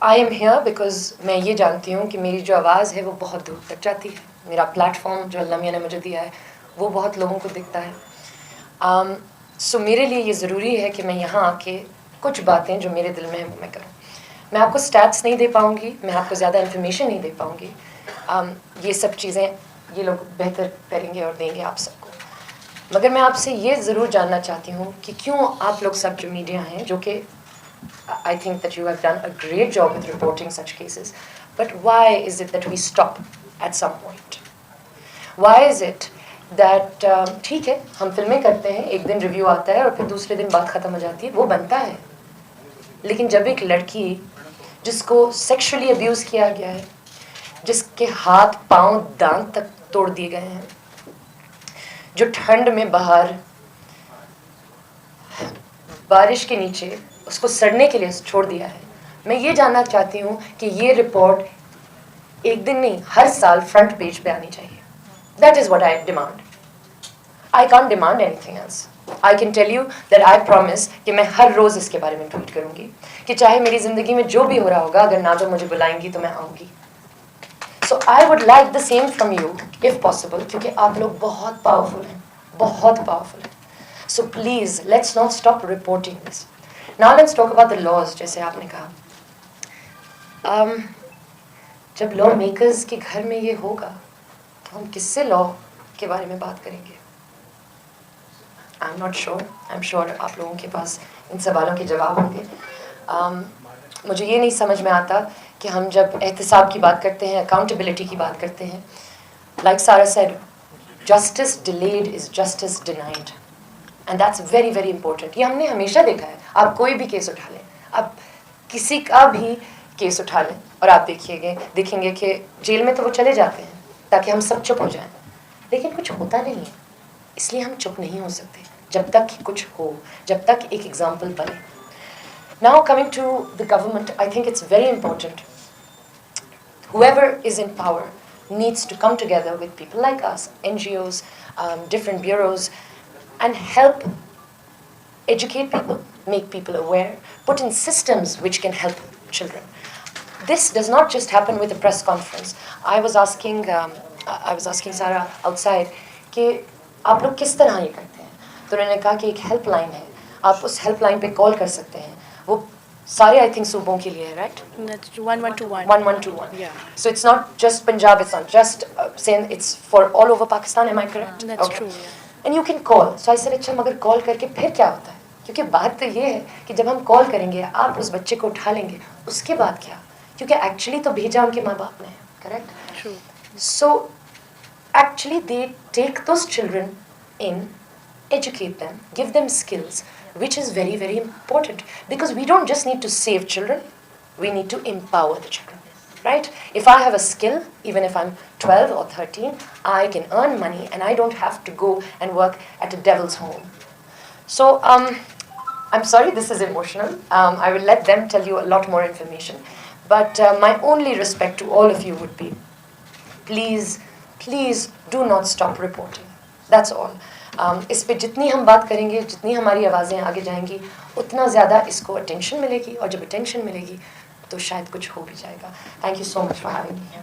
I am here because मैं ये जानती हूँ कि मेरी जो आवाज़ है वो बहुत दूर तक जाती है। मेरा प्लेटफॉर्म जो अल्लाह मियां ने मुझे दिया है वो बहुत लोगों को दिखता है। सो मेरे लिए ये ज़रूरी है कि मैं यहाँ आके कुछ बातें जो मेरे दिल में हैं वो मैं करूँ। मैं आपको स्टैट्स नहीं दे पाऊँगी, मैं आपको ज़्यादा इन्फॉर्मेशन नहीं दे पाऊँगी। ये सब चीज़ें ये लोग बेहतर करेंगे और देंगे आप सबको। मगर मैं आपसे ये ज़रूर जानना चाहती हूँ कि क्यों आप लोग सब जो मीडिया हैं, जो कि I think that you have done a great job with reporting such cases, but why is it that we stop at some point? Why is it that ठीक है हम फिल्में करते हैं, एक दिन रिव्यू आता है और फिर दूसरे दिन बात ख़त्म हो जाती है, वो बनता है। लेकिन जब एक लड़की जिसको सेक्सुअली अब्यूज़ किया गया है, जिसके हाथ पाँव दांत तक तोड़ दिए गए हैं, जो ठंड में बाहर बारिश के नीचे उसको सड़ने के लिए छोड़ दिया है, मैं ये जानना चाहती हूँ कि ये रिपोर्ट एक दिन नहीं हर साल फ्रंट पेज पे आनी चाहिए। That is what I demand. I can't demand anything else. I can tell you that I promise कि मैं हर रोज़ इसके बारे में ट्वीट करूँगी कि चाहे मेरी ज़िंदगी में जो भी हो रहा होगा, अगर नाज़ो मुझे बुलाएंगी तो मैं आऊँगी। So I would like the same from you if possible, क्योंकि आप लोग बहुत पावरफुल हैं, बहुत पावरफुल हैं। So please let's not stop reporting this. Now let's talk about the laws. जैसे आपने कहा, जब लॉ मेकर्स के घर में ये होगा तो हम किससे लॉ के बारे में बात करेंगे? I am not sure. I am sure आप लोगों के पास इन सवालों के जवाब होंगे। मुझे ये नहीं समझ में आता कि हम जब एहतसाब की बात करते हैं, अकाउंटेबिलिटी की बात करते हैं, लाइक सारा said, justice delayed is justice denied, and that's very very important. ये हमने हमेशा देखा है। आप कोई भी केस उठा लें, आप किसी का भी केस उठा लें और आप देखेंगे कि जेल में तो वो चले जाते हैं ताकि हम सब चुप हो जाएं, लेकिन कुछ होता नहीं है। इसलिए हम चुप नहीं हो सकते जब तक कि कुछ हो, जब तक एक एग्जाम्पल बने। Now coming to the government, I think it's very important. Whoever is in power needs to come together with people like us, NGOs, different bureaus, and help educate people, make people aware, put in systems which can help children. This does not just happen with a press conference. I was asking Sarah outside कि आप लोग किस तरह ये करते हैं? तो उन्होंने कहा कि एक हेल्पलाइन है, आप उस हेल्पलाइन पे कॉल कर सकते हैं। वो सारे आई थिंक सूबों के लिए है, right? That's 1121. 1121. Yeah. So it's not just Punjab, it's not just saying it's for all over Pakistan, am I correct? That's Okay. true, yeah. And you can call. So I said अच्छा मगर call करके फिर क्या होता है? क्योंकि बात तो ये है कि जब हम कॉल करेंगे, आप उस बच्चे को उठा लेंगे, उसके बाद क्या? क्योंकि एक्चुअली तो भेजा उनके माँ बाप ने है, correct? True. So actually they take those children in, educate them, give them skills, which is very very important, because we don't just need to save children, we need to empower the children, right? If I have a skill, even if I'm 12 or 13, I can earn money and I don't have to go and work at a devil's home. So I'm sorry this is emotional. I will let them tell you a lot more information, but my only respect to all of you would be, please do not stop reporting. That's all. इस पे जितनी हम बात करेंगे, जितनी हमारी आवाज़ें आगे जाएंगी, उतना ज़्यादा इसको अटेंशन मिलेगी, और जब अटेंशन मिलेगी तो शायद कुछ हो भी जाएगा। Thank you so much for having me.